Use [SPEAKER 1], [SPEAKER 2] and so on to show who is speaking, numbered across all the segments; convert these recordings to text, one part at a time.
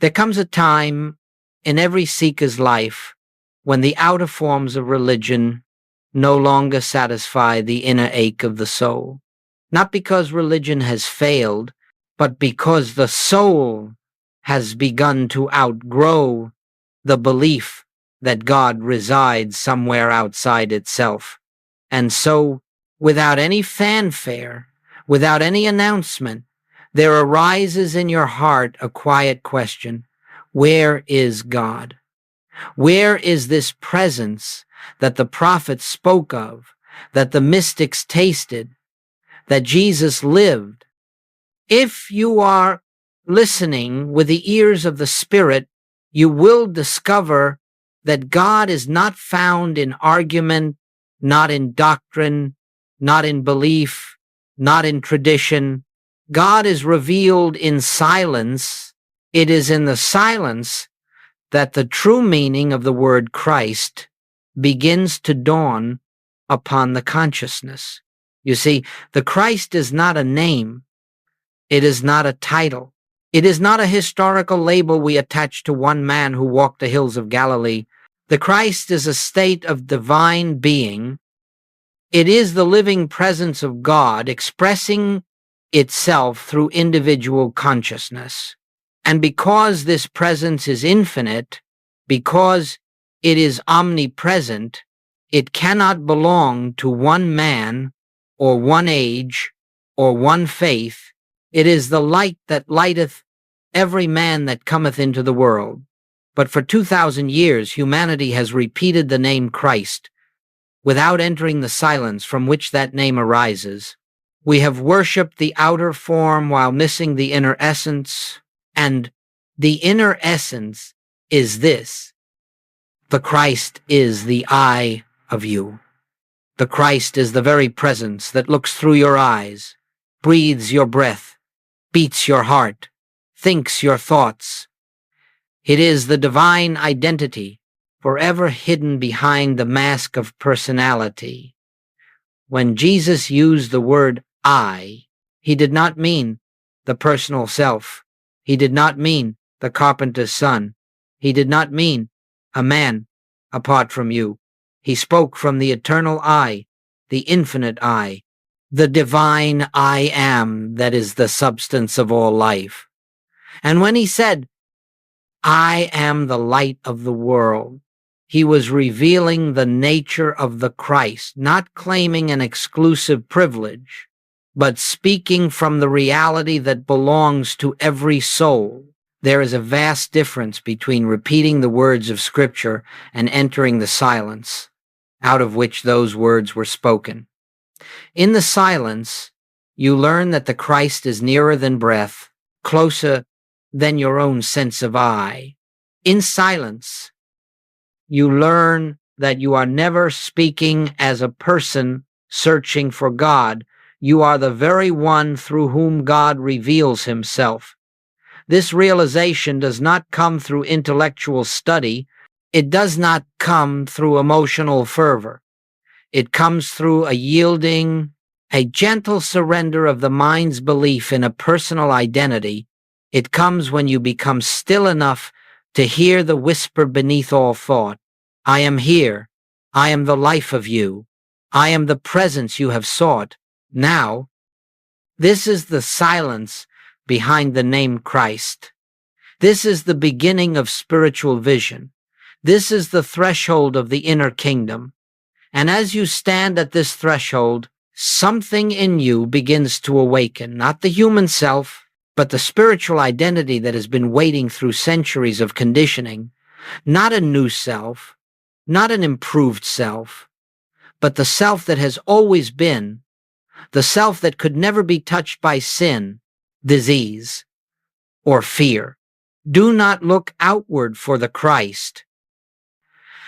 [SPEAKER 1] There comes a time in every seeker's life when the outer forms of religion no longer satisfy the inner ache of the soul. Not because religion has failed, but because the soul has begun to outgrow the belief that God resides somewhere outside itself. And so, without any fanfare, without any announcement, there arises in your heart a quiet question: where is God? Where is this presence that the prophets spoke of, that the mystics tasted, that Jesus lived? If you are listening with the ears of the Spirit, you will discover that God is not found in argument, not in doctrine, not in belief, not in tradition. God is revealed in silence. It is in the silence that the true meaning of the word Christ begins to dawn upon the consciousness. You see, the Christ is not a name. It is not a title. It is not a historical label we attach to one man who walked the hills of Galilee. The Christ is a state of divine being. It is the living presence of God expressing itself through individual consciousness. And because this presence is infinite, because it is omnipresent, it cannot belong to one man or one age or one faith. It is the light that lighteth every man that cometh into the world. But for 2,000 years, humanity has repeated the name Christ without entering the silence from which that name arises. We have worshipped the outer form while missing the inner essence, and the inner essence is this: the Christ is the I of you. The Christ is the very presence that looks through your eyes, breathes your breath, beats your heart, thinks your thoughts. It is the divine identity, forever hidden behind the mask of personality. When Jesus used the word I, he did not mean the personal self. He did not mean the carpenter's son. He did not mean a man apart from you. He spoke from the eternal I, the infinite I, the divine I am that is the substance of all life. And when he said, I am the light of the world, he was revealing the nature of the Christ, not claiming an exclusive privilege, but speaking from the reality that belongs to every soul. There is a vast difference between repeating the words of Scripture and entering the silence out of which those words were spoken. In the silence, you learn that the Christ is nearer than breath, closer than your own sense of I. In silence, you learn that you are never speaking as a person searching for God. You are the very one through whom God reveals himself. This realization does not come through intellectual study. It does not come through emotional fervor. It comes through a yielding, a gentle surrender of the mind's belief in a personal identity. It comes when you become still enough to hear the whisper beneath all thought. I am here. I am the life of you. I am the presence you have sought. Now, this is the silence behind the name Christ. This is the beginning of spiritual vision. This is the threshold of the inner kingdom. And as you stand at this threshold, something in you begins to awaken, not the human self, but the spiritual identity that has been waiting through centuries of conditioning, not a new self, not an improved self, but the self that has always been, the self that could never be touched by sin, disease, or fear. Do not look outward for the Christ.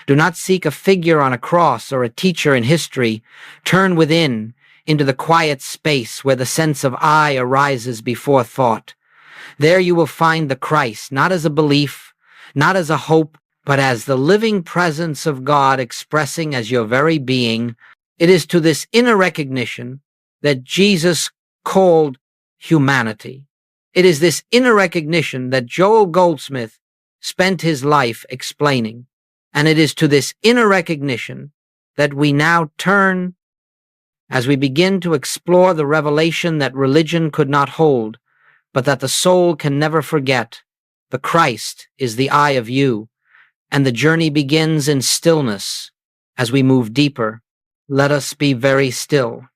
[SPEAKER 1] Do not seek a figure on a cross or a teacher in history. Turn within into the quiet space where the sense of I arises before thought. There you will find the Christ, not as a belief, not as a hope, but as the living presence of God expressing as your very being. It is to this inner recognition that Jesus called humanity. It is this inner recognition that Joel Goldsmith spent his life explaining, and it is to this inner recognition that we now turn as we begin to explore the revelation that religion could not hold, but that the soul can never forget. The Christ is the eye of you, and the journey begins in stillness. As we move deeper, let us be very still,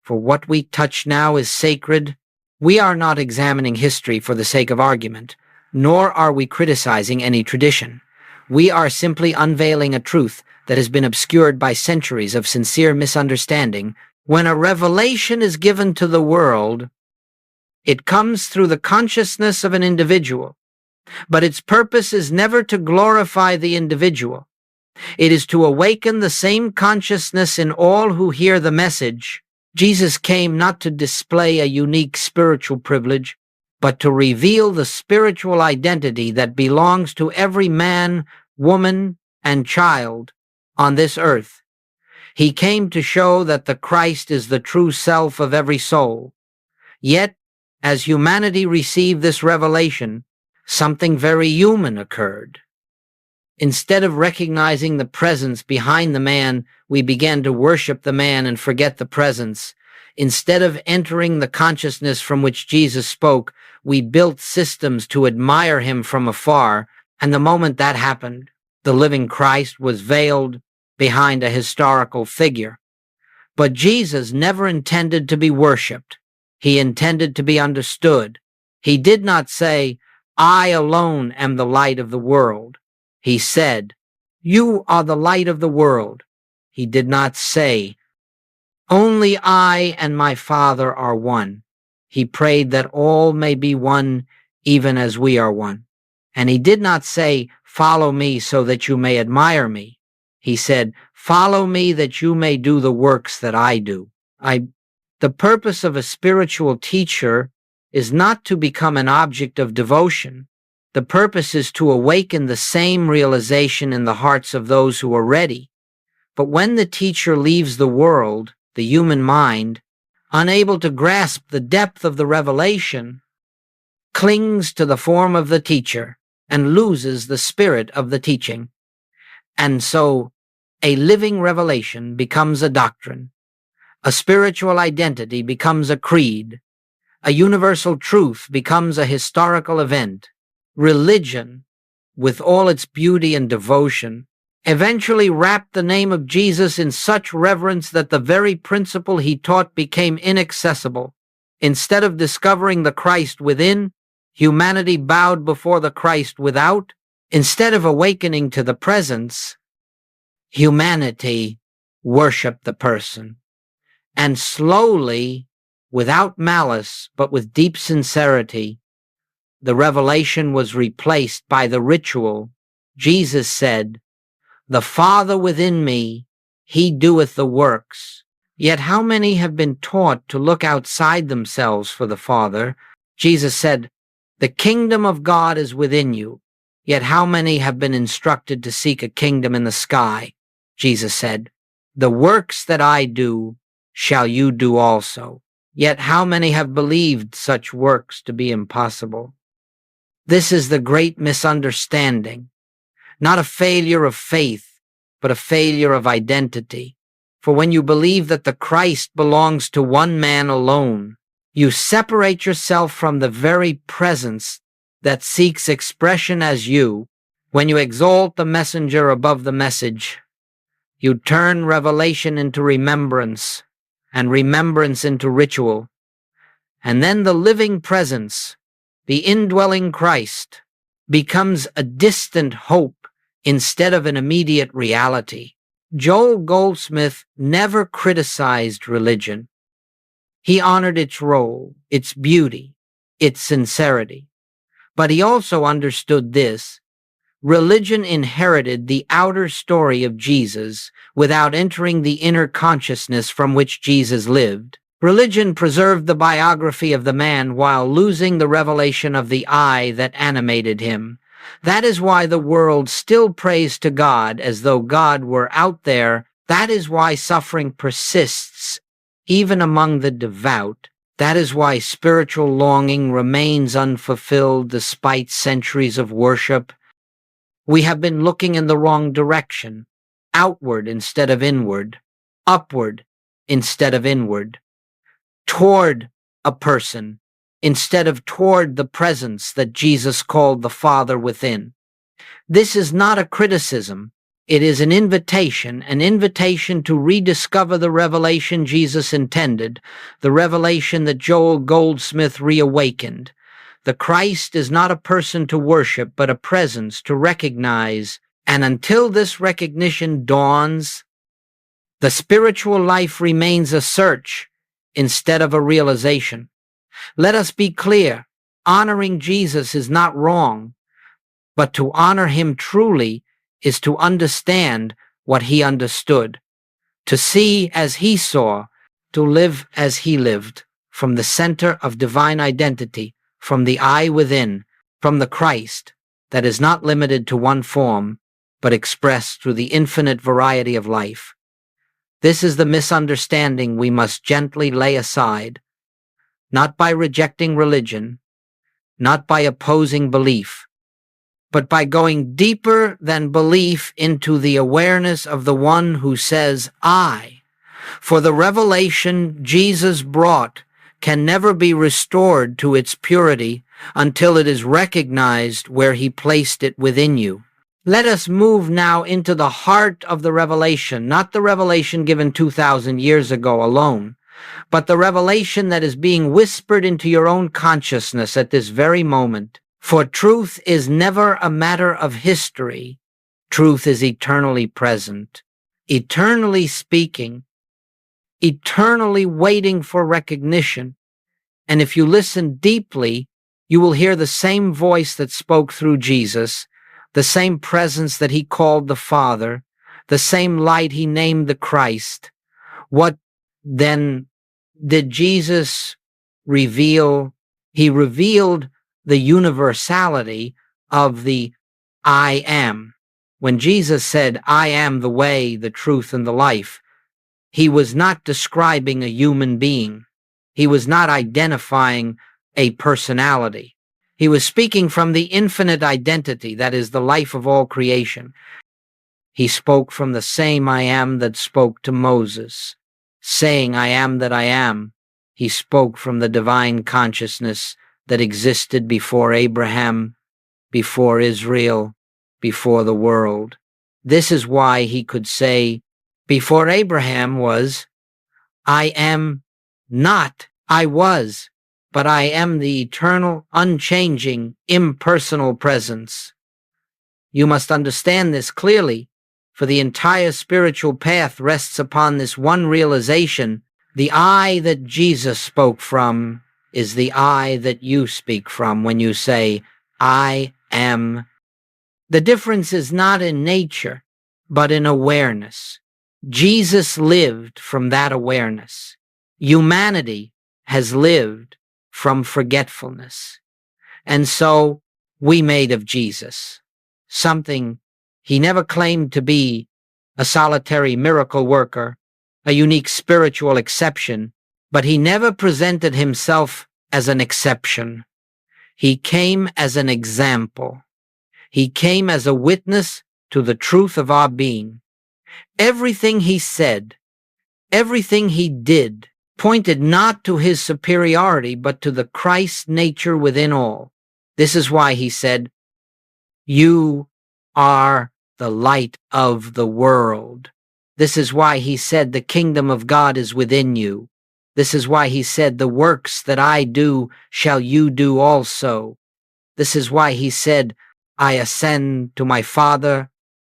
[SPEAKER 1] for what we touch now is sacred. We are not examining history for the sake of argument, nor are we criticizing any tradition. We are simply unveiling a truth that has been obscured by centuries of sincere misunderstanding. When a revelation is given to the world, it comes through the consciousness of an individual, but its purpose is never to glorify the individual. It is to awaken the same consciousness in all who hear the message. Jesus came not to display a unique spiritual privilege, but to reveal the spiritual identity that belongs to every man, woman, and child on this earth. He came to show that the Christ is the true self of every soul. Yet, as humanity received this revelation, something very human occurred. Instead of recognizing the presence behind the man, we began to worship the man and forget the presence. Instead of entering the consciousness from which Jesus spoke, we built systems to admire him from afar, and the moment that happened, the living Christ was veiled behind a historical figure. But Jesus never intended to be worshipped. He intended to be understood. He did not say, "I alone am the light of the world." He said, "You are the light of the world." He did not say, "Only I and my Father are one." He prayed that all may be one, even as we are one. And he did not say, "Follow me so that you may admire me." He said, "Follow me that you may do the works that I do." The purpose of a spiritual teacher is not to become an object of devotion. The purpose is to awaken the same realization in the hearts of those who are ready. But when the teacher leaves the world, the human mind, unable to grasp the depth of the revelation, clings to the form of the teacher and loses the spirit of the teaching. And so, a living revelation becomes a doctrine. A spiritual identity becomes a creed. A universal truth becomes a historical event. Religion, with all its beauty and devotion, eventually wrapped the name of Jesus in such reverence that the very principle he taught became inaccessible. Instead of discovering the Christ within, humanity bowed before the Christ without. Instead of awakening to the presence, humanity worshiped the person. And slowly, without malice, but with deep sincerity, the revelation was replaced by the ritual. Jesus said, "The Father within me, he doeth the works." Yet how many have been taught to look outside themselves for the Father? Jesus said, "The kingdom of God is within you." Yet how many have been instructed to seek a kingdom in the sky? Jesus said, "The works that I do shall you do also." Yet how many have believed such works to be impossible? This is the great misunderstanding, not a failure of faith, but a failure of identity. For when you believe that the Christ belongs to one man alone, you separate yourself from the very presence that seeks expression as you. When you exalt the messenger above the message, you turn revelation into remembrance, and remembrance into ritual. And then the living presence, the indwelling Christ, becomes a distant hope instead of an immediate reality. Joel Goldsmith never criticized religion. He honored its role, its beauty, its sincerity. But he also understood this: religion inherited the outer story of Jesus without entering the inner consciousness from which Jesus lived. Religion preserved the biography of the man while losing the revelation of the I that animated him. That is why the world still prays to God as though God were out there. That is why suffering persists, even among the devout. That is why spiritual longing remains unfulfilled despite centuries of worship. We have been looking in the wrong direction, outward instead of inward, upward instead of inward, toward a person instead of toward the presence that Jesus called the Father within. This is not a criticism. It is an invitation to rediscover the revelation Jesus intended, the revelation that Joel Goldsmith reawakened. The Christ is not a person to worship, but a presence to recognize. And until this recognition dawns, the spiritual life remains a search instead of a realization. Let us be clear. Honoring Jesus is not wrong, but to honor him truly is to understand what he understood, to see as he saw, to live as he lived, from the center of divine identity, from the I within, from the Christ that is not limited to one form, but expressed through the infinite variety of life. This is the misunderstanding we must gently lay aside, not by rejecting religion, not by opposing belief, but by going deeper than belief into the awareness of the one who says, I. For the revelation Jesus brought can never be restored to its purity until it is recognized where he placed it within you. Let us move now into the heart of the revelation, not the revelation given 2,000 years ago alone, but the revelation that is being whispered into your own consciousness at this very moment. For truth is never a matter of history. Truth is eternally present, eternally speaking, eternally waiting for recognition. And if you listen deeply, you will hear the same voice that spoke through Jesus, the same presence that he called the Father, the same light he named the Christ. What then did Jesus reveal? He revealed the universality of the I am. When Jesus said, I am the way, the truth, and the life, he was not describing a human being. He was not identifying a personality. He was speaking from the infinite identity that is the life of all creation. He spoke from the same I am that spoke to Moses, saying, I am that I am. He spoke from the divine consciousness that existed before Abraham, before Israel, before the world. This is why he could say, before Abraham was, I am not, I was, but I am the eternal, unchanging, impersonal presence. You must understand this clearly, for the entire spiritual path rests upon this one realization. The I that Jesus spoke from is the I that you speak from when you say, I am. The difference is not in nature, but in awareness. Jesus lived from that awareness. Humanity has lived from forgetfulness. And so we made of Jesus something he never claimed to be, a solitary miracle worker, a unique spiritual exception, but he never presented himself as an exception. He came as an example. He came as a witness to the truth of our being. Everything he said, everything he did, pointed not to his superiority, but to the Christ nature within all. This is why he said, you are the light of the world. This is why he said, the kingdom of God is within you. This is why he said, the works that I do shall you do also. This is why he said, I ascend to my Father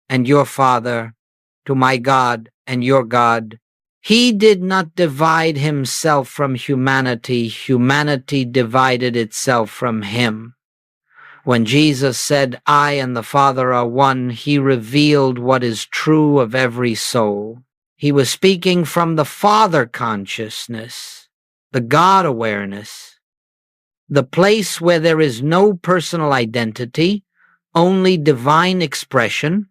[SPEAKER 1] and your Father, to my God and your God. He did not divide himself from humanity. Humanity divided itself from him. When Jesus said, I and the Father are one, he revealed what is true of every soul. He was speaking from the Father consciousness, the God awareness, the place where there is no personal identity, only divine expression,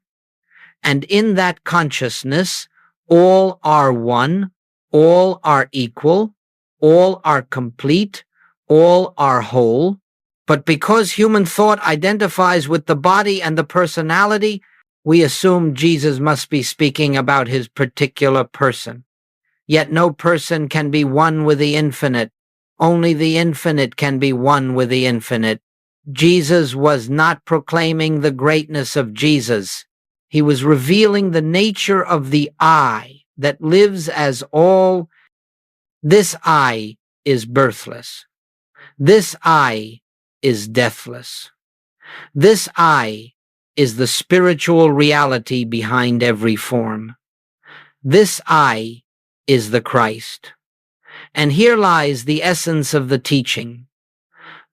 [SPEAKER 1] and in that consciousness, all are one, all are equal, all are complete, all are whole. But because human thought identifies with the body and the personality, we assume Jesus must be speaking about his particular person. Yet no person can be one with the infinite. Only the infinite can be one with the infinite. Jesus was not proclaiming the greatness of Jesus. He was revealing the nature of the I that lives as all. This I is birthless. This I is deathless. This I is the spiritual reality behind every form. This I is the Christ. And here lies the essence of the teaching.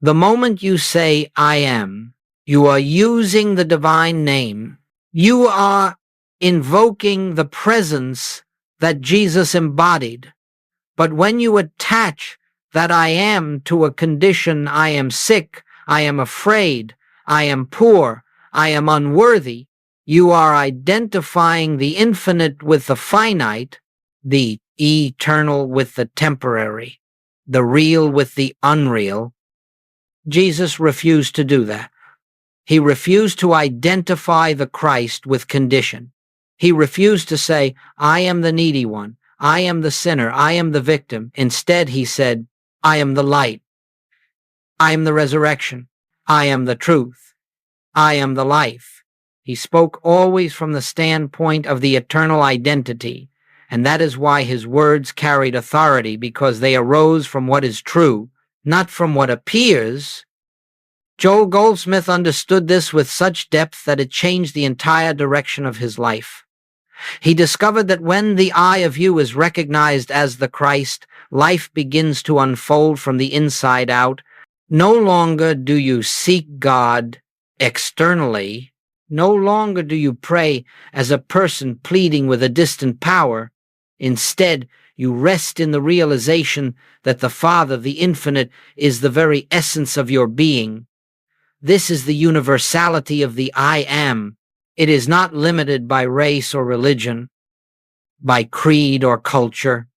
[SPEAKER 1] The moment you say, I am, you are using the divine name. You are invoking the presence that Jesus embodied. But when you attach that I am to a condition, I am sick, I am afraid, I am poor, I am unworthy, you are identifying the infinite with the finite, the eternal with the temporary, the real with the unreal. Jesus refused to do that. He refused to identify the Christ with condition. He refused to say, I am the needy one, I am the sinner, I am the victim. Instead, he said, I am the light, I am the resurrection, I am the truth, I am the life. He spoke always from the standpoint of the eternal identity, and that is why his words carried authority, because they arose from what is true, not from what appears. Joel Goldsmith understood this with such depth that it changed the entire direction of his life. He discovered that when the I of you is recognized as the Christ, life begins to unfold from the inside out. No longer do you seek God externally. No longer do you pray as a person pleading with a distant power. Instead, you rest in the realization that the Father, the Infinite, is the very essence of your being. This is the universality of the I am. It is not limited by race or religion, by creed or culture,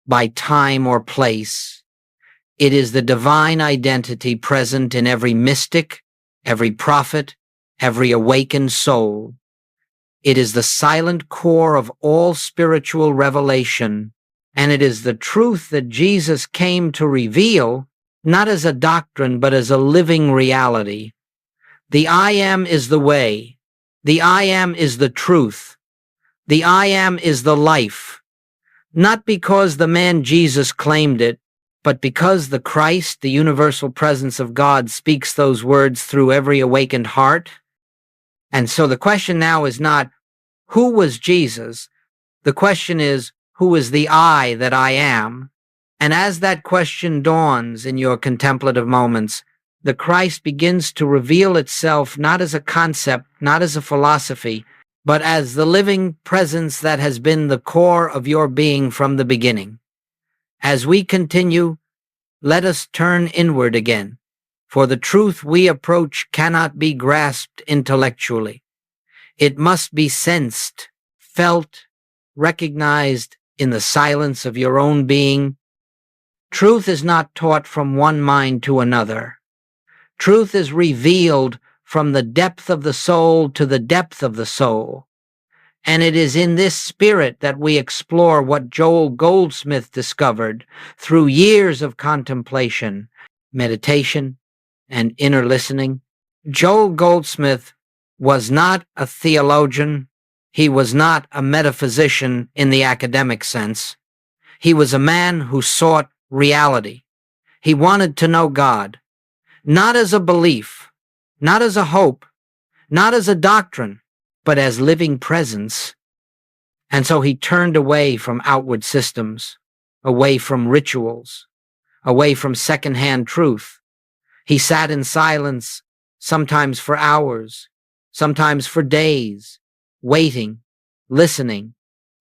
[SPEAKER 1] by time or place. It is the divine identity present in every mystic, every prophet, every awakened soul. It is the silent core of all spiritual revelation, and it is the truth that Jesus came to reveal, not as a doctrine, but as a living reality. The I am is the way. The I am is the truth. The I am is the life. Not because the man Jesus claimed it, but because the Christ, the universal presence of God, speaks those words through every awakened heart. And so the question now is not, who was Jesus? The question is, who is the I that I am? And as that question dawns in your contemplative moments, the Christ begins to reveal itself not as a concept, not as a philosophy, but as the living presence that has been the core of your being from the beginning. As we continue, let us turn inward again, for the truth we approach cannot be grasped intellectually. It must be sensed, felt, recognized in the silence of your own being. Truth is not taught from one mind to another. Truth is revealed from the depth of the soul to the depth of the soul. And it is in this spirit that we explore what Joel Goldsmith discovered through years of contemplation, meditation, and inner listening. Joel Goldsmith was not a theologian. He was not a metaphysician in the academic sense. He was a man who sought reality. He wanted to know God, not as a belief, not as a hope, not as a doctrine, but as living presence. And so he turned away from outward systems, away from rituals, away from secondhand truth. He sat in silence, sometimes for hours, sometimes for days, waiting, listening,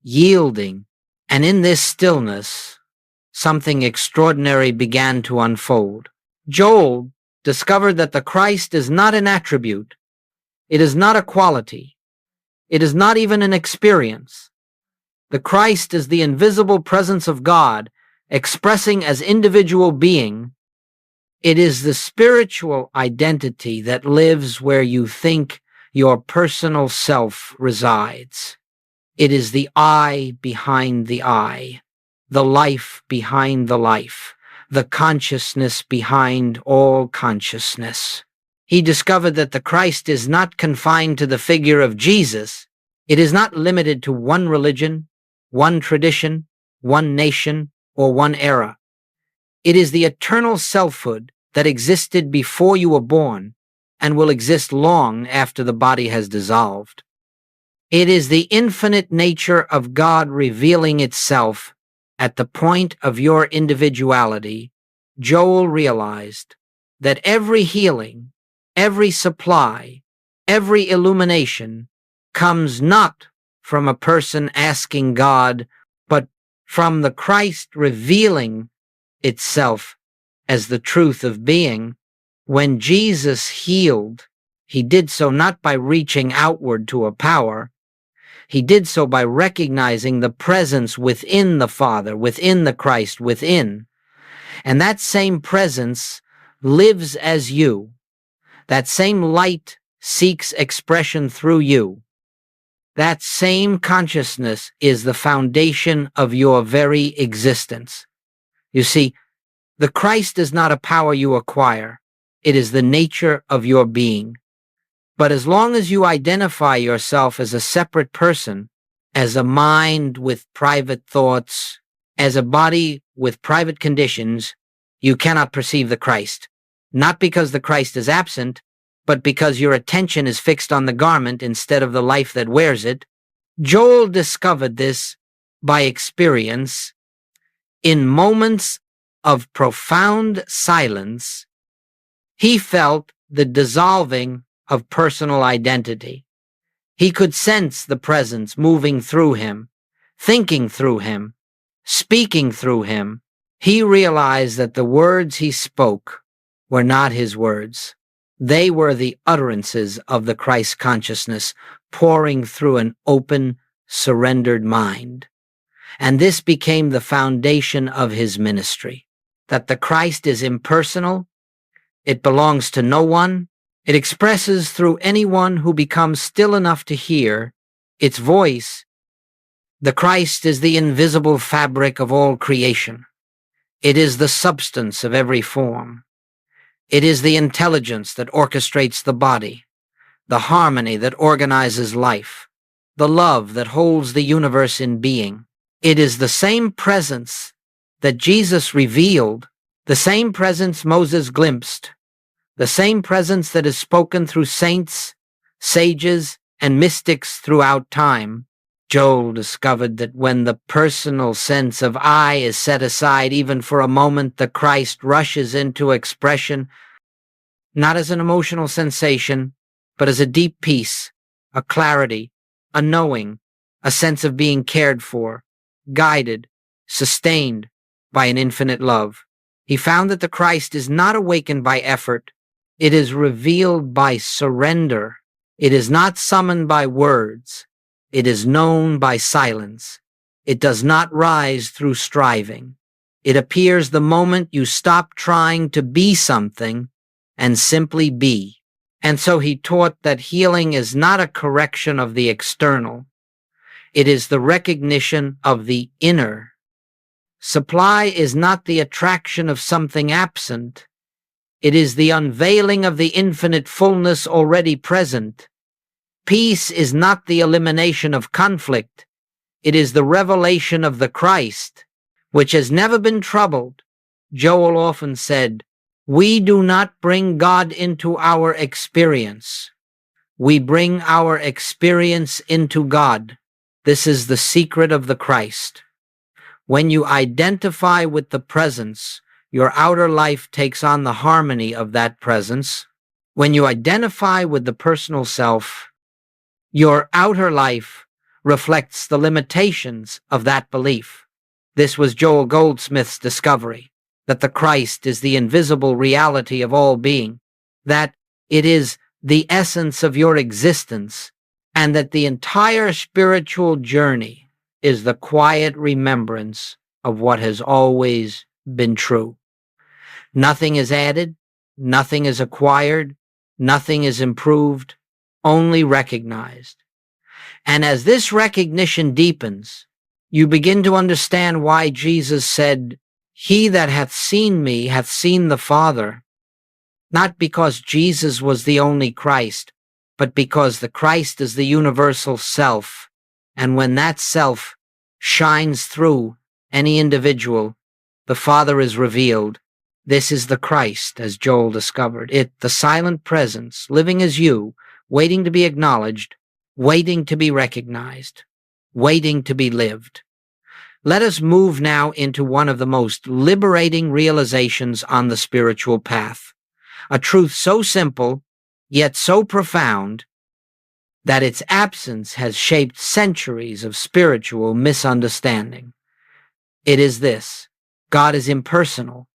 [SPEAKER 1] yielding. And in this stillness, something extraordinary began to unfold. Joel discovered that the Christ is not an attribute. It is not a quality. It is not even an experience. The Christ is the invisible presence of God, expressing as individual being. It is the spiritual identity that lives where you think your personal self resides. It is the I behind the I, the life behind the life, the consciousness behind all consciousness. He discovered that the Christ is not confined to the figure of Jesus. It is not limited to one religion, one tradition, one nation, or one era. It is the eternal selfhood that existed before you were born and will exist long after the body has dissolved. It is the infinite nature of God revealing itself at the point of your individuality. Joel realized that every healing, every supply, every illumination comes not from a person asking God, but from the Christ revealing itself as the truth of being. When Jesus healed, he did so not by reaching outward to a power. He did so by recognizing the presence within the Father, within the Christ, within. And that same presence lives as you. That same light seeks expression through you. That same consciousness is the foundation of your very existence. You see, the Christ is not a power you acquire. It is the nature of your being. But as long as you identify yourself as a separate person, as a mind with private thoughts, as a body with private conditions, you cannot perceive the Christ. Not because the Christ is absent, but because your attention is fixed on the garment instead of the life that wears it. Joel discovered this by experience. In moments of profound silence, he felt the dissolving of personal identity. He could sense the presence moving through him, thinking through him, speaking through him. He realized that the words he spoke were not his words. They were the utterances of the Christ consciousness pouring through an open, surrendered mind. And this became the foundation of his ministry, that the Christ is impersonal, it belongs to no one, it expresses through anyone who becomes still enough to hear its voice. The Christ is the invisible fabric of all creation. It is the substance of every form. It is the intelligence that orchestrates the body, the harmony that organizes life, the love that holds the universe in being. It is the same presence that Jesus revealed, the same presence Moses glimpsed, the same presence that is spoken through saints, sages, and mystics throughout time. Joel discovered that when the personal sense of I is set aside even for a moment, the Christ rushes into expression, not as an emotional sensation, but as a deep peace, a clarity, a knowing, a sense of being cared for, guided, sustained by an infinite love. He found that the Christ is not awakened by effort. It is revealed by surrender. It is not summoned by words. It is known by silence. It does not rise through striving. It appears the moment you stop trying to be something and simply be. And so he taught that healing is not a correction of the external. It is the recognition of the inner. Supply is not the attraction of something absent. It is the unveiling of the infinite fullness already present. Peace is not the elimination of conflict. It is the revelation of the Christ, which has never been troubled. Joel often said, "We do not bring God into our experience. We bring our experience into God." This is the secret of the Christ. When you identify with the presence, your outer life takes on the harmony of that presence. When you identify with the personal self, your outer life reflects the limitations of that belief. This was Joel Goldsmith's discovery, that the Christ is the invisible reality of all being, that it is the essence of your existence, and that the entire spiritual journey is the quiet remembrance of what has always been true. Nothing is added, nothing is acquired, nothing is improved, only recognized. And as this recognition deepens, you begin to understand why Jesus said, "He that hath seen me hath seen the Father," not because Jesus was the only Christ, but because the Christ is the universal self. And when that self shines through any individual, the Father is revealed. This is the Christ, as Joel discovered. The silent presence, living as you, waiting to be acknowledged, waiting to be recognized, waiting to be lived. Let us move now into one of the most liberating realizations on the spiritual path. A truth so simple, yet so profound, that its absence has shaped centuries of spiritual misunderstanding. It is this: God is impersonal,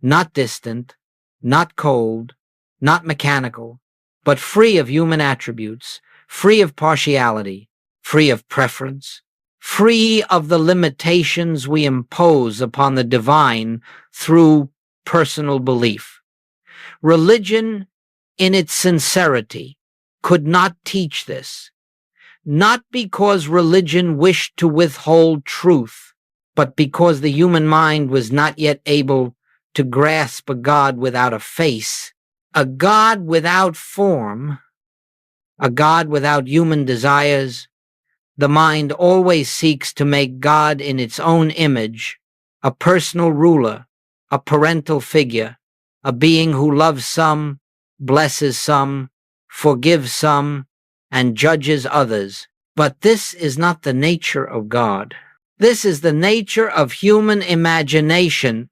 [SPEAKER 1] not distant, not cold, not mechanical, but free of human attributes, free of partiality, free of preference, free of the limitations we impose upon the divine through personal belief. Religion, in its sincerity, could not teach this, not because religion wished to withhold truth, but because the human mind was not yet able to grasp a God without a face, a God without form, a God without human desires. The mind always seeks to make God in its own image, a personal ruler, a parental figure, a being who loves some, blesses some, forgives some, and judges others. But this is not the nature of God. This is the nature of human imagination.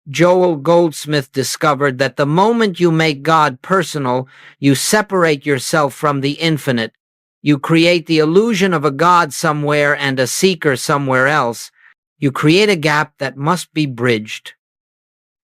[SPEAKER 1] Joel Goldsmith discovered that the moment you make God personal, you separate yourself from the infinite. You create the illusion of a God somewhere and a seeker somewhere else. You create a gap that must be bridged,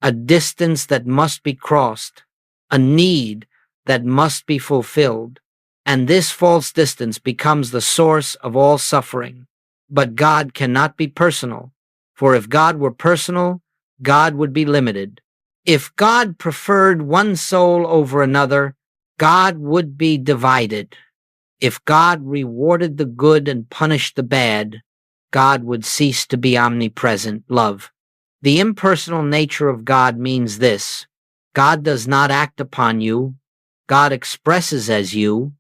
[SPEAKER 1] a distance that must be crossed, a need that must be fulfilled. And this false distance becomes the source of all suffering. But God cannot be personal, for if God were personal, God would be limited. If God preferred one soul over another, God would be divided. If God rewarded the good and punished the bad, God would cease to be omnipresent love. The impersonal nature of God means this: God does not act upon you, God expresses as you.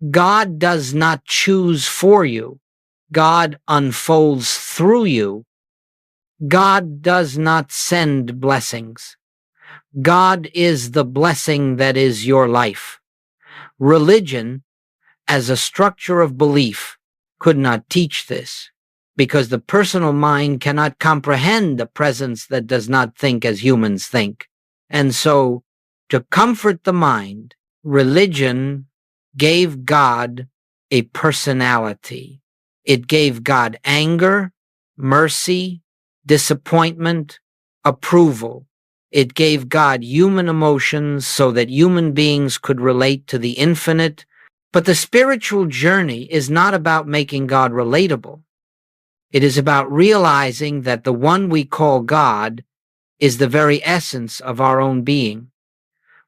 [SPEAKER 1] God does not choose for you, God unfolds through you. God does not send blessings. God is the blessing that is your life. Religion, as a structure of belief, could not teach this, because the personal mind cannot comprehend a presence that does not think as humans think. And so, to comfort the mind, religion gave God a personality. It gave God anger, mercy, disappointment, approval. It gave God human emotions so that human beings could relate to the infinite. But the spiritual journey is not about making God relatable. It is about realizing that the one we call God is the very essence of our own being.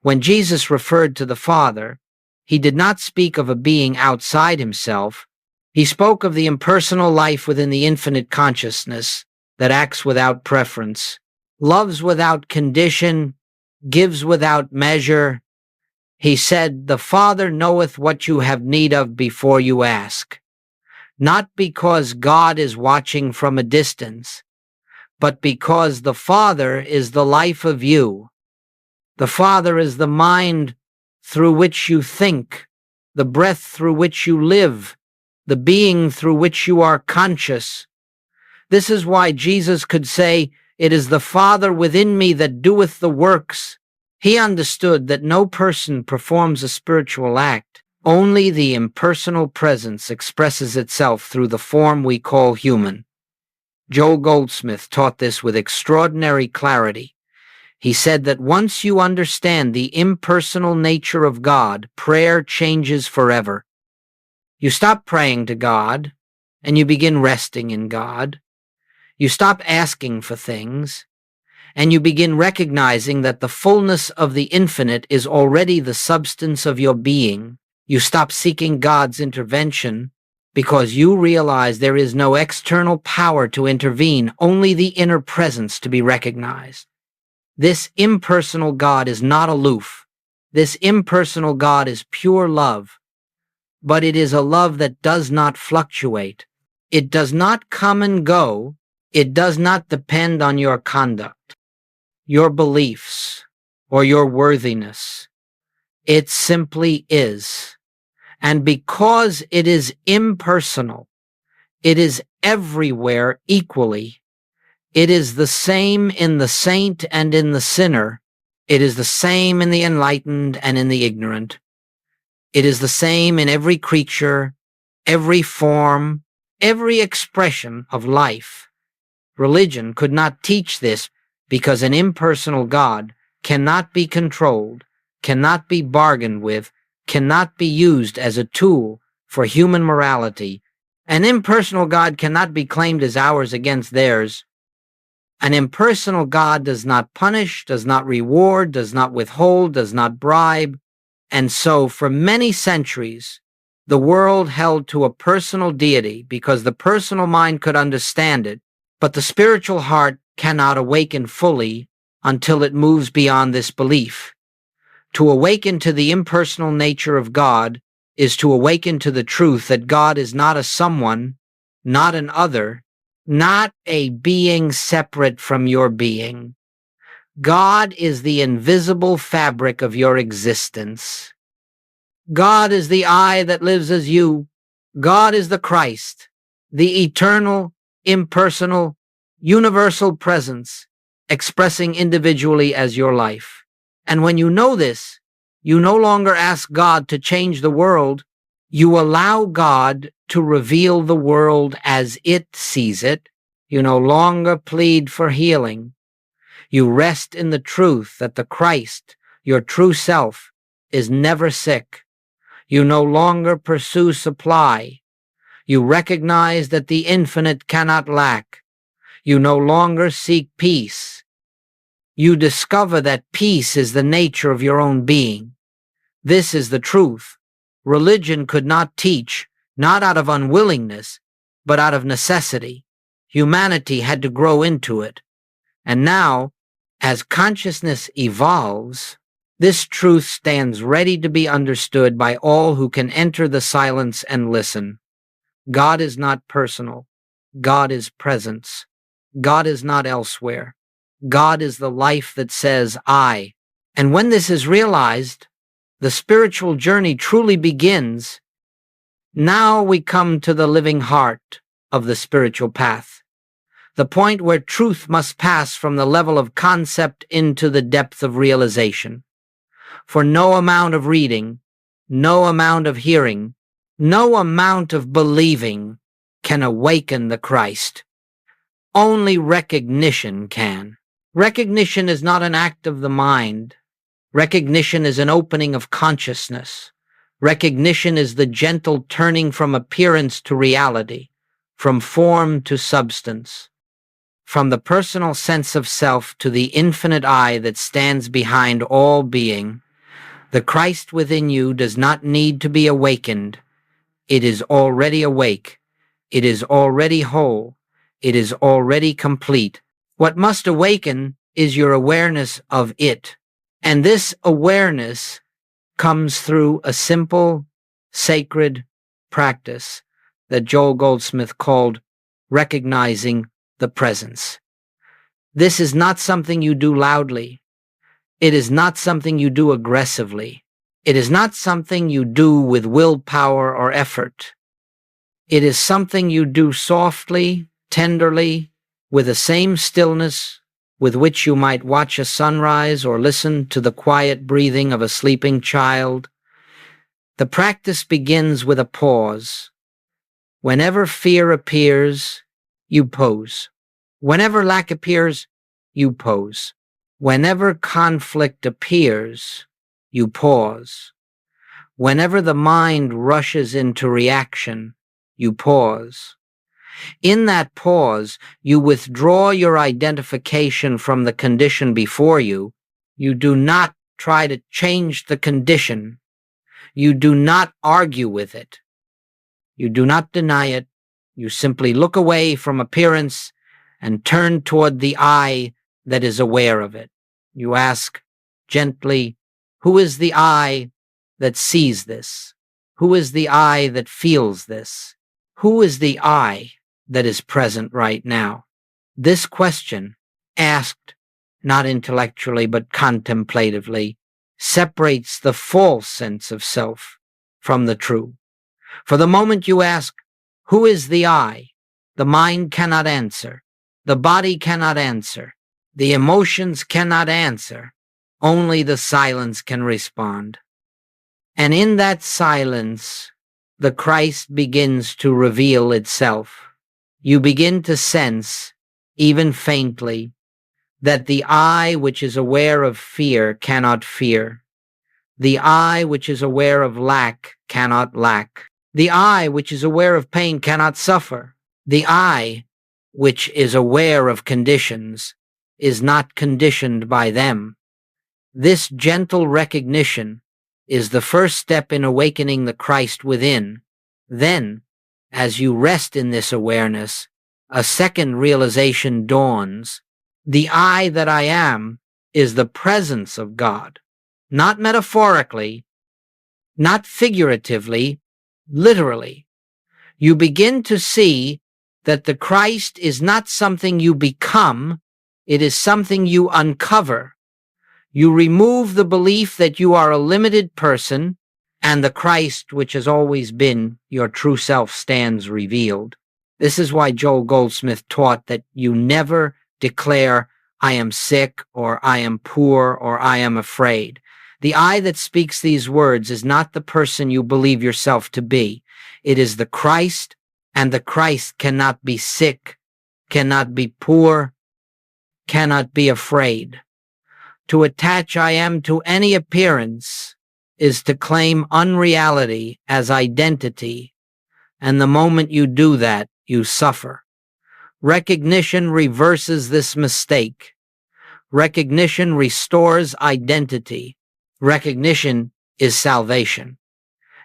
[SPEAKER 1] When Jesus referred to the Father, he did not speak of a being outside himself. He spoke of the impersonal life within the infinite consciousness that acts without preference, loves without condition, gives without measure. He said, "The Father knoweth what you have need of before you ask." Not because God is watching from a distance, but because the Father is the life of you. The Father is the mind through which you think, the breath through which you live, the being through which you are conscious. This is why Jesus could say, "It is the Father within me that doeth the works." He understood that no person performs a spiritual act. Only the impersonal presence expresses itself through the form we call human. Joel Goldsmith taught this with extraordinary clarity. He said that once you understand the impersonal nature of God, prayer changes forever. You stop praying to God, and you begin resting in God. You stop asking for things, and you begin recognizing that the fullness of the infinite is already the substance of your being. You stop seeking God's intervention because you realize there is no external power to intervene, only the inner presence to be recognized. This impersonal God is not aloof. This impersonal God is pure love, but it is a love that does not fluctuate. It does not come and go. It does not depend on your conduct, your beliefs, or your worthiness. It simply is. And because it is impersonal, it is everywhere equally. It is the same in the saint and in the sinner. It is the same in the enlightened and in the ignorant. It is the same in every creature, every form, every expression of life. Religion could not teach this because an impersonal God cannot be controlled, cannot be bargained with, cannot be used as a tool for human morality. An impersonal God cannot be claimed as ours against theirs. An impersonal God does not punish, does not reward, does not withhold, does not bribe. And so, for many centuries, the world held to a personal deity because the personal mind could understand it, but the spiritual heart cannot awaken fully until it moves beyond this belief. To awaken to the impersonal nature of God is to awaken to the truth that God is not a someone, not an other, not a being separate from your being. God is the invisible fabric of your existence. God is the I that lives as you. God is the Christ, the eternal, impersonal, universal presence, expressing individually as your life. And when you know this, you no longer ask God to change the world. You allow God to reveal the world as it sees it. You no longer plead for healing. You rest in the truth that the Christ, your true self, is never sick. You no longer pursue supply. You recognize that the infinite cannot lack. You no longer seek peace. You discover that peace is the nature of your own being. This is the truth. Religion could not teach, not out of unwillingness, but out of necessity. Humanity had to grow into it. And now, as consciousness evolves, this truth stands ready to be understood by all who can enter the silence and listen. God is not personal. God is presence. God is not elsewhere. God is the life that says, I. And when this is realized, the spiritual journey truly begins. Now we come to the living heart of the spiritual path, the point where truth must pass from the level of concept into the depth of realization. For no amount of reading, no amount of hearing, no amount of believing can awaken the Christ. Only recognition can. Recognition is not an act of the mind. Recognition is an opening of consciousness. Recognition is the gentle turning from appearance to reality, from form to substance, from the personal sense of self to the infinite I that stands behind all being. The Christ within you does not need to be awakened. It is already awake. It is already whole. It is already complete. What must awaken is your awareness of it. And this awareness comes through a simple, sacred practice that Joel Goldsmith called recognizing the presence. This is not something you do loudly. It is not something you do aggressively. It is not something you do with willpower or effort. It is something you do softly, tenderly, with the same stillness with which you might watch a sunrise or listen to the quiet breathing of a sleeping child. The practice begins with a pause. Whenever fear appears, you pose. Whenever lack appears, you pose. Whenever conflict appears, you pause. Whenever the mind rushes into reaction, you pause. In that pause, you withdraw your identification from the condition before you. You do not try to change the condition. You do not argue with it. You do not deny it. You simply look away from appearance and turn toward the I that is aware of it. You ask gently, who is the I that sees this? Who is the I that feels this? Who is the I that is present right now? This question, asked not intellectually but contemplatively, separates the false sense of self from the true. For the moment you ask, who is the I? The mind cannot answer. The body cannot answer. The emotions cannot answer. Only the silence can respond. And in that silence, the Christ begins to reveal itself. You begin to sense, even faintly, that the I which is aware of fear cannot fear. The I which is aware of lack cannot lack. The I which is aware of pain cannot suffer. The I which is aware of conditions is not conditioned by them. This gentle recognition is the first step in awakening the Christ within. Then, as you rest in this awareness, a second realization dawns. The I that I am is the presence of God, not metaphorically, not figuratively, literally. You begin to see that the Christ is not something you become, it is something you uncover. You remove the belief that you are a limited person, and the Christ, which has always been your true self, stands revealed. This is why Joel Goldsmith taught that you never declare, I am sick, or I am poor, or I am afraid. The I that speaks these words is not the person you believe yourself to be. It is the Christ, and the Christ cannot be sick, cannot be poor, cannot be afraid. To attach I am to any appearance is to claim unreality as identity, and the moment you do that, you suffer. Recognition reverses this mistake. Recognition restores identity. Recognition is salvation.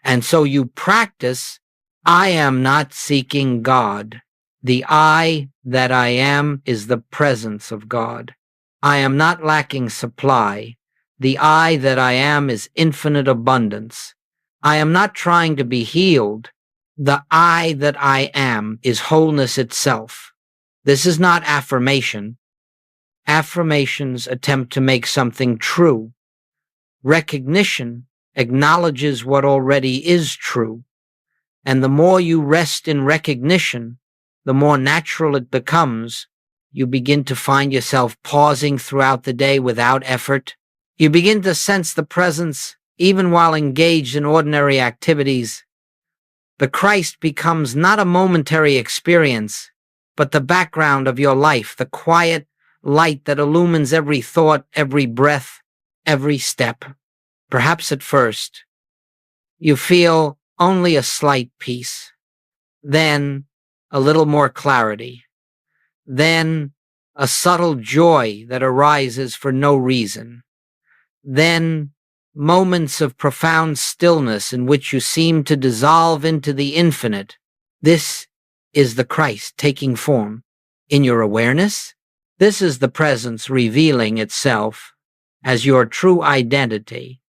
[SPEAKER 1] And so you practice, I am not seeking God. The I that I am is the presence of God. I am not lacking supply. The I that I am is infinite abundance. I am not trying to be healed. The I that I am is wholeness itself. This is not affirmation. Affirmations attempt to make something true. Recognition acknowledges what already is true. And the more you rest in recognition, the more natural it becomes. You begin to find yourself pausing throughout the day without effort. You begin to sense the presence even while engaged in ordinary activities. The Christ becomes not a momentary experience, but the background of your life, the quiet light that illumines every thought, every breath, every step. Perhaps at first, you feel only a slight peace, then a little more clarity, then a subtle joy that arises for no reason, then moments of profound stillness in which you seem to dissolve into the infinite. This is the Christ taking form in your awareness. This is the presence revealing itself as your true identity.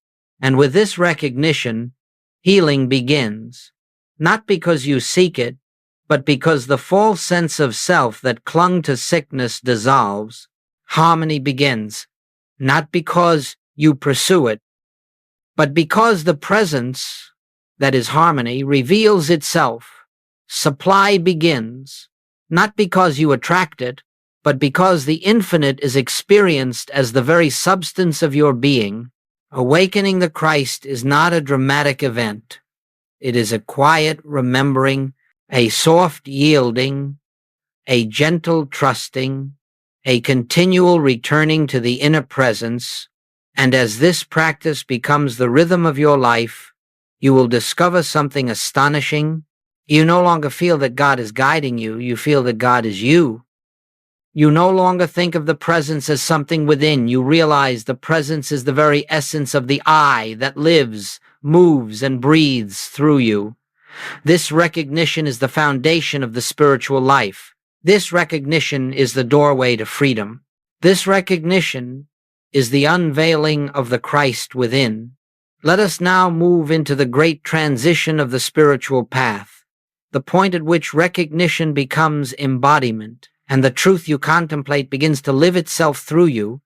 [SPEAKER 1] And with this recognition, healing begins, not because you seek it, but because the false sense of self that clung to sickness dissolves. Harmony begins, not because you pursue it, but because the presence, that is harmony, reveals itself. Supply begins, not because you attract it, but because the infinite is experienced as the very substance of your being. Awakening the Christ is not a dramatic event. It is a quiet remembering, a soft yielding, a gentle trusting, a continual returning to the inner presence. And as this practice becomes the rhythm of your life, you will discover something astonishing. You no longer feel that God is guiding you. You feel that God is you. You no longer think of the presence as something within. You realize the presence is the very essence of the I that lives, moves, and breathes through you. This recognition is the foundation of the spiritual life. This recognition is the doorway to freedom. This recognition is the unveiling of the Christ within. Let us now move into the great transition of the spiritual path, the point at which recognition becomes embodiment, and the truth you contemplate begins to live itself through you.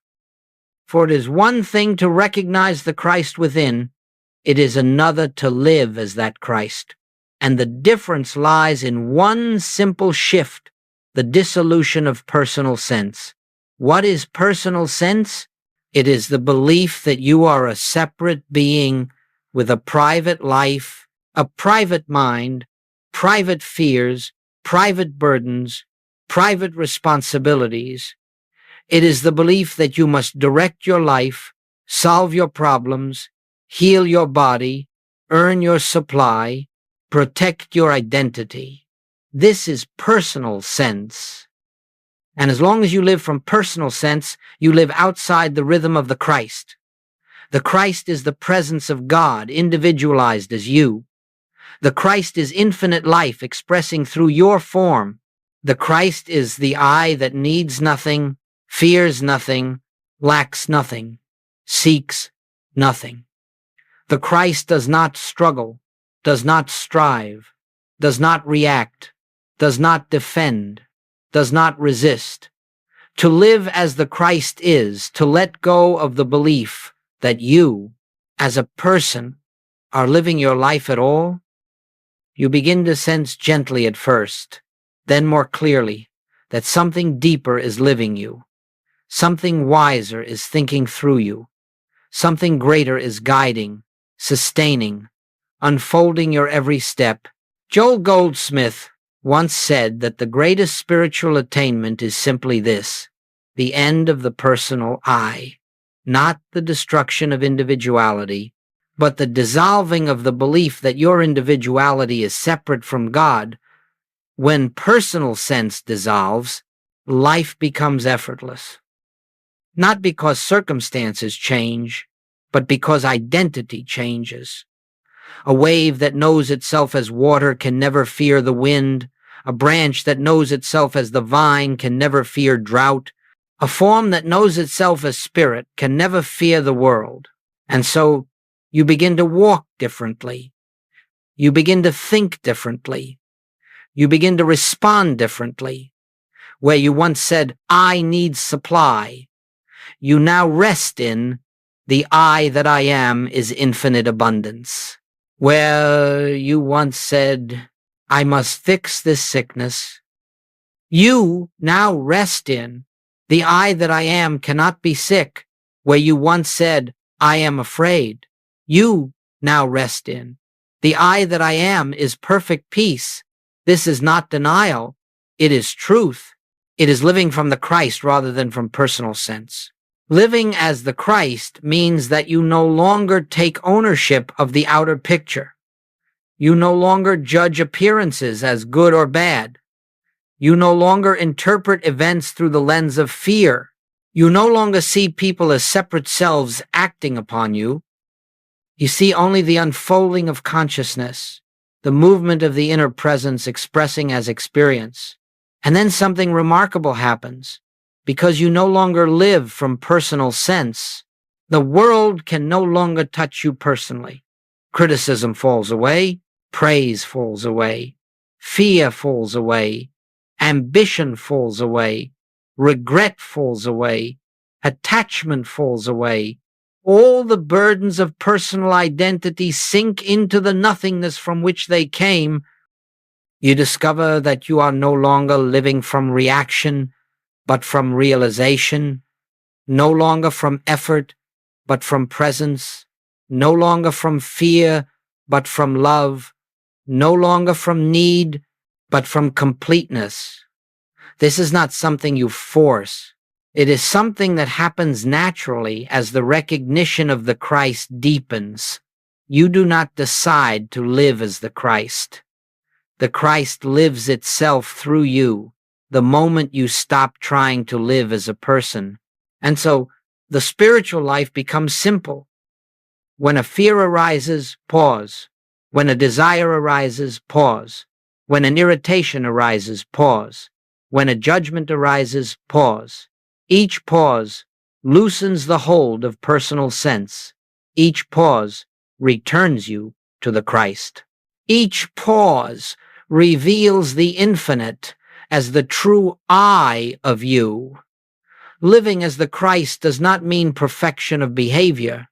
[SPEAKER 1] For it is one thing to recognize the Christ within, it is another to live as that Christ. And the difference lies in one simple shift, the dissolution of personal sense. What is personal sense? It is the belief that you are a separate being with a private life, a private mind, private fears, private burdens, private responsibilities. It is the belief that you must direct your life, solve your problems, heal your body, earn your supply, protect your identity. This is personal sense. And as long as you live from personal sense, you live outside the rhythm of the Christ. The Christ is the presence of God, individualized as you. The Christ is infinite life expressing through your form. The Christ is the I that needs nothing, fears nothing, lacks nothing, seeks nothing. The Christ does not struggle, does not strive, does not react, does not defend, does not resist. To live as the Christ is, to let go of the belief that you, as a person, are living your life at all. You begin to sense gently at first, then more clearly, that something deeper is living you. Something wiser is thinking through you. Something greater is guiding, sustaining, unfolding your every step. Joel Goldsmith once said that the greatest spiritual attainment is simply this, the end of the personal I, not the destruction of individuality, but the dissolving of the belief that your individuality is separate from God. When personal sense dissolves, life becomes effortless. Not because circumstances change, but because identity changes. A wave that knows itself as water can never fear the wind. A branch that knows itself as the vine can never fear drought. A form that knows itself as spirit can never fear the world. And so you begin to walk differently. You begin to think differently. You begin to respond differently. Where you once said, I need supply, you now rest in, the I that I am is infinite abundance. Where you once said, I must fix this sickness, you now rest in, the I that I am cannot be sick. Where you once said, I am afraid, you now rest in, the I that I am is perfect peace. This is not denial, it is truth. It is living from the Christ rather than from personal sense. Living as the Christ means that you no longer take ownership of the outer picture. You no longer judge appearances as good or bad. You no longer interpret events through the lens of fear. You no longer see people as separate selves acting upon you. You see only the unfolding of consciousness, the movement of the inner presence expressing as experience. And then something remarkable happens. Because you no longer live from personal sense, the world can no longer touch you personally. Criticism falls away, praise falls away, fear falls away, ambition falls away, regret falls away, attachment falls away. All the burdens of personal identity sink into the nothingness from which they came. You discover that you are no longer living from reaction, but from realization, no longer from effort, but from presence, no longer from fear, but from love, no longer from need, but from completeness. This is not something you force. It is something that happens naturally as the recognition of the Christ deepens. You do not decide to live as the Christ. The Christ lives itself through you the moment you stop trying to live as a person. And so the spiritual life becomes simple. When a fear arises, pause. When a desire arises, pause. When an irritation arises, pause. When a judgment arises, pause. Each pause loosens the hold of personal sense. Each pause returns you to the Christ. Each pause reveals the infinite as the true I of you. Living as the Christ does not mean perfection of behavior.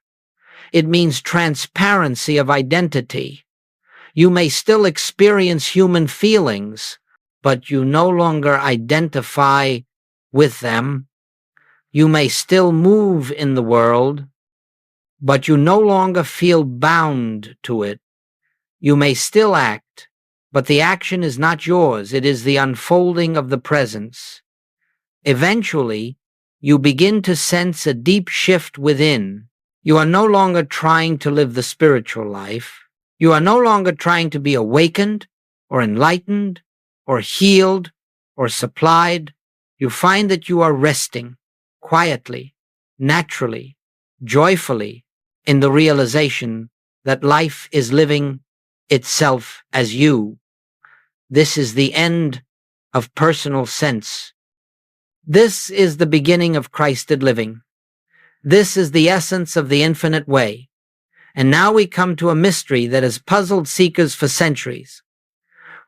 [SPEAKER 1] It means transparency of identity. You may still experience human feelings, but you no longer identify with them. You may still move in the world, but you no longer feel bound to it. You may still act, but the action is not yours. It is the unfolding of the presence. Eventually, you begin to sense a deep shift within. You are no longer trying to live the spiritual life. You are no longer trying to be awakened or enlightened or healed or supplied. You find that you are resting quietly, naturally, joyfully in the realization that life is living itself as you. This is the end of personal sense. This is the beginning of Christed living. This is the essence of the infinite way. And now we come to a mystery that has puzzled seekers for centuries.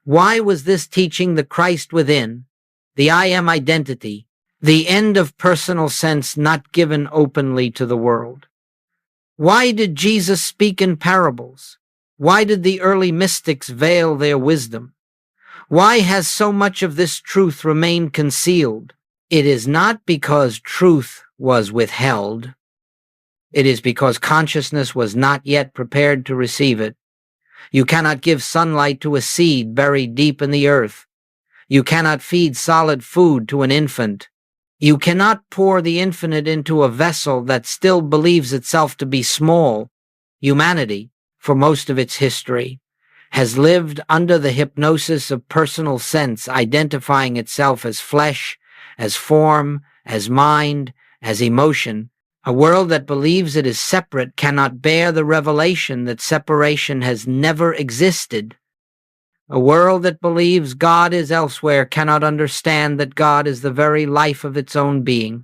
[SPEAKER 1] Why was this teaching the Christ within, the I am identity, the end of personal sense not given openly to the world? Why did Jesus speak in parables? Why did the early mystics veil their wisdom? Why has so much of this truth remained concealed? It is not because truth was withheld. It is because consciousness was not yet prepared to receive it. You cannot give sunlight to a seed buried deep in the earth. You cannot feed solid food to an infant. You cannot pour the infinite into a vessel that still believes itself to be small. Humanity, for most of its history, has lived under the hypnosis of personal sense, identifying itself as flesh, as form, as mind, as emotion. A world that believes it is separate cannot bear the revelation that separation has never existed. A world that believes God is elsewhere cannot understand that God is the very life of its own being.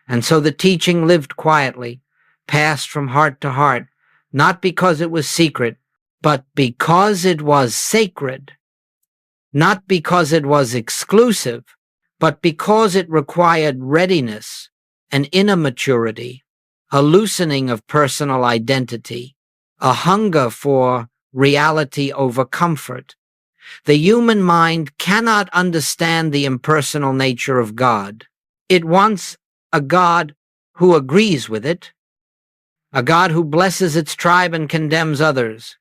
[SPEAKER 1] And so the teaching lived quietly, passed from heart to heart, not because it was secret, but because it was sacred. Not because it was exclusive, but because it required readiness and inner maturity, a loosening of personal identity, a hunger for reality over comfort. The human mind cannot understand the impersonal nature of God. It wants a God who agrees with it, a God who blesses its tribe and condemns others,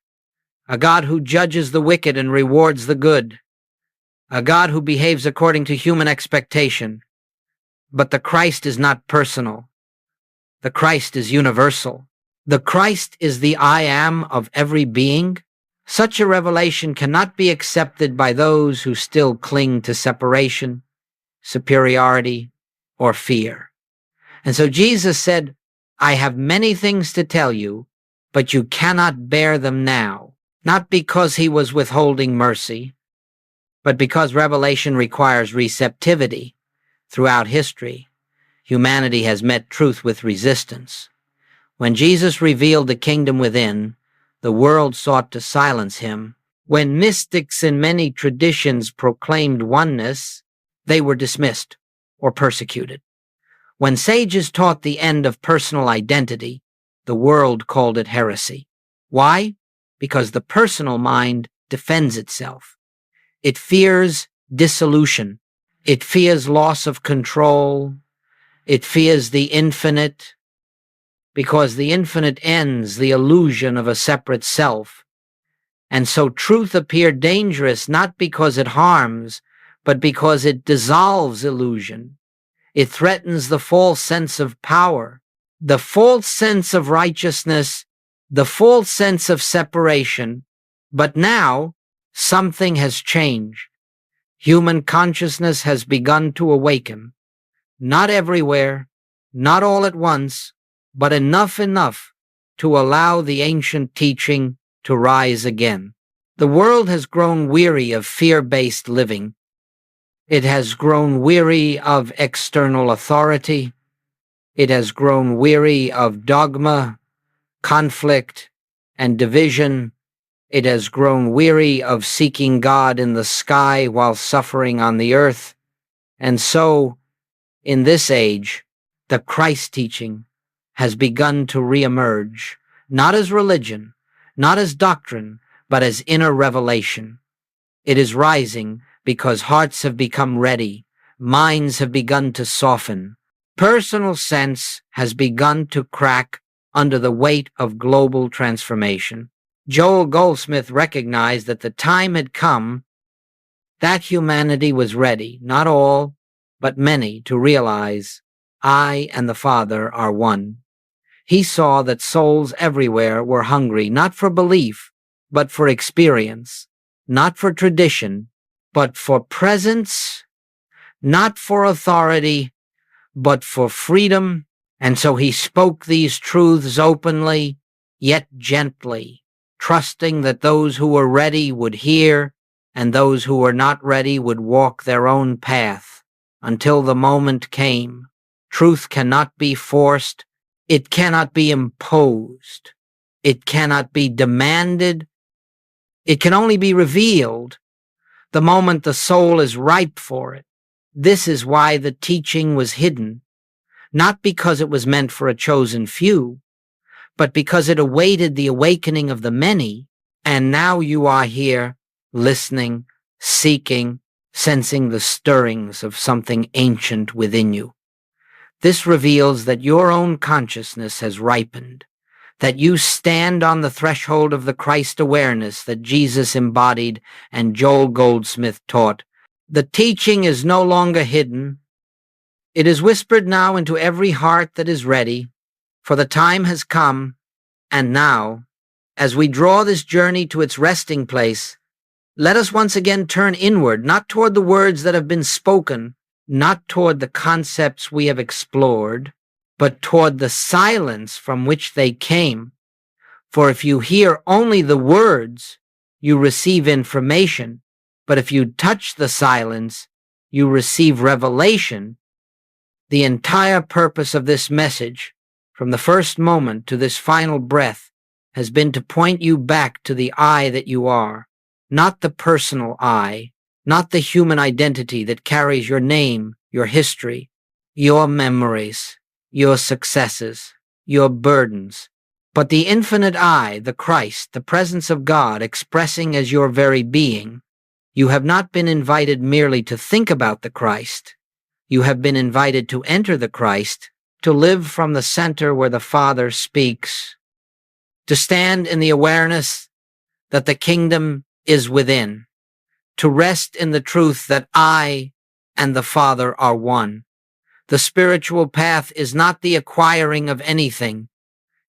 [SPEAKER 1] a God who judges the wicked and rewards the good, a God who behaves according to human expectation. But the Christ is not personal. The Christ is universal. The Christ is the I am of every being. Such a revelation cannot be accepted by those who still cling to separation, superiority, or fear. And so Jesus said, I have many things to tell you, but you cannot bear them now. Not because he was withholding mercy, but because revelation requires receptivity. Throughout history, humanity has met truth with resistance. When Jesus revealed the kingdom within, the world sought to silence him. When mystics in many traditions proclaimed oneness, they were dismissed or persecuted. When sages taught the end of personal identity, the world called it heresy. Why? Because the personal mind defends itself. It fears dissolution. It fears loss of control. It fears the infinite, because the infinite ends the illusion of a separate self. And so truth appeared dangerous not because it harms, but because it dissolves illusion. It threatens the false sense of power, the false sense of righteousness, the false sense of separation. But now, Something has changed. Human consciousness has begun to awaken. Not everywhere, not all at once, but enough to allow the ancient teaching to rise again. The world has grown weary of fear-based living. It has grown weary of external authority. It has grown weary of dogma, conflict, and division. It has grown weary of seeking God in the sky while suffering on the earth. And so, in this age, the Christ teaching has begun to reemerge, not as religion, not as doctrine, but as inner revelation. It is rising because hearts have become ready, minds have begun to soften, personal sense has begun to crack under the weight of global transformation. Joel Goldsmith recognized that the time had come that humanity was ready, not all, but many, to realize, I and the Father are one. He saw that souls everywhere were hungry, not for belief, but for experience, not for tradition, but for presence, not for authority, but for freedom. And so he spoke these truths openly, yet gently, trusting that those who were ready would hear, and those who were not ready would walk their own path until the moment came. Truth cannot be forced. It cannot be imposed. It cannot be demanded. It can only be revealed the moment the soul is ripe for it. This is why the teaching was hidden, not because it was meant for a chosen few, but because it awaited the awakening of the many. And now you are here, listening, seeking, sensing the stirrings of something ancient within you. This reveals that your own consciousness has ripened, that you stand on the threshold of the Christ awareness that Jesus embodied and Joel Goldsmith taught. The teaching is no longer hidden. It is whispered now into every heart that is ready, for the time has come. And now, as we draw this journey to its resting place, let us once again turn inward, not toward the words that have been spoken, not toward the concepts we have explored, but toward the silence from which they came. For if you hear only the words, you receive information, but if you touch the silence, you receive revelation. The entire purpose of this message, from the first moment to this final breath, has been to point you back to the I that you are, not the personal I, not the human identity that carries your name, your history, your memories, your successes, your burdens, but the infinite I, the Christ, the presence of God expressing as your very being. You have not been invited merely to think about the Christ. You have been invited to enter the Christ, to live from the center where the Father speaks, to stand in the awareness that the kingdom is within, to rest in the truth that I and the Father are one. The spiritual path is not the acquiring of anything.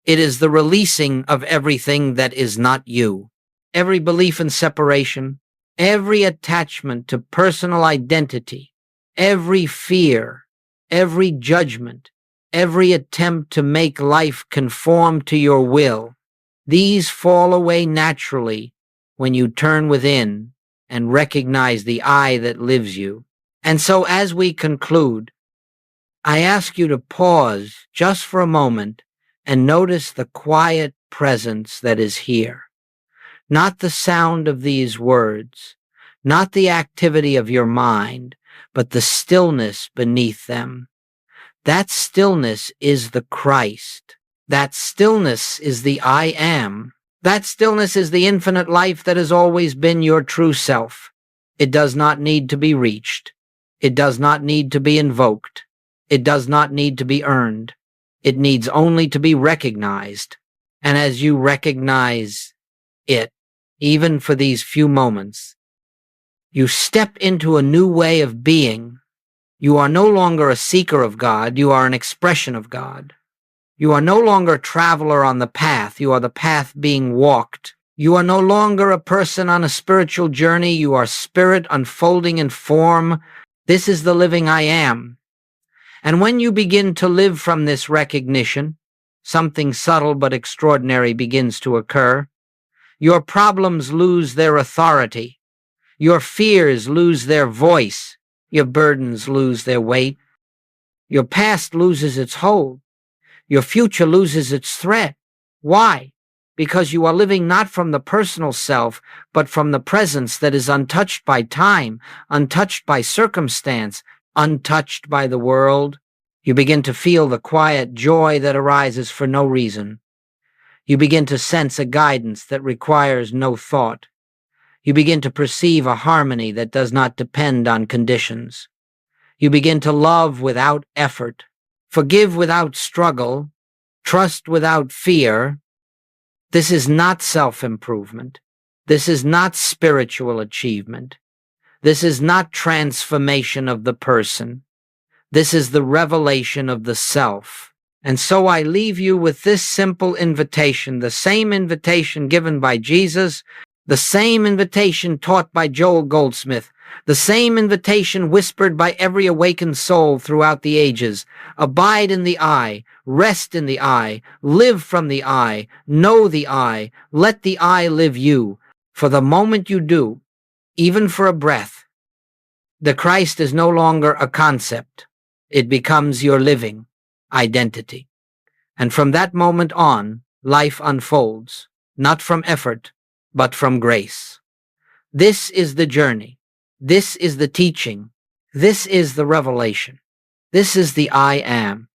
[SPEAKER 1] It is the releasing of everything that is not you. Every belief in separation, every attachment to personal identity, every fear, every judgment, every attempt to make life conform to your will, these fall away naturally when you turn within and recognize the I that lives you. And so as we conclude, I ask you to pause just for a moment and notice the quiet presence that is here. Not the sound of these words, not the activity of your mind, but the stillness beneath them. That stillness is the Christ. That stillness is the I am. That stillness is the infinite life that has always been your true self. It does not need to be reached. It does not need to be invoked. It does not need to be earned. It needs only to be recognized. And as you recognize it, even for these few moments, you step into a new way of being. You are no longer a seeker of God. You are an expression of God. You are no longer a traveler on the path. You are the path being walked. You are no longer a person on a spiritual journey. You are spirit unfolding in form. This is the living I am. And when you begin to live from this recognition, something subtle but extraordinary begins to occur. Your problems lose their authority. Your fears lose their voice. Your burdens lose their weight. Your past loses its hold. Your future loses its threat. Why? Because you are living not from the personal self, but from the presence that is untouched by time, untouched by circumstance, untouched by the world. You begin to feel the quiet joy that arises for no reason. You begin to sense a guidance that requires no thought. You begin to perceive a harmony that does not depend on conditions. You begin to love without effort, forgive without struggle, trust without fear. This is not self-improvement. This is not spiritual achievement. This is not transformation of the person. This is the revelation of the self. And so I leave you with this simple invitation, the same invitation given by Jesus, the same invitation taught by Joel Goldsmith, the same invitation whispered by every awakened soul throughout the ages. Abide in the I, rest in the I, live from the I, know the I, let the I live you. For the moment you do, even for a breath, the Christ is no longer a concept. It becomes your living identity. And from that moment on, life unfolds, not from effort, but from grace. This is the journey. This is the teaching. This is the revelation. This is the I am.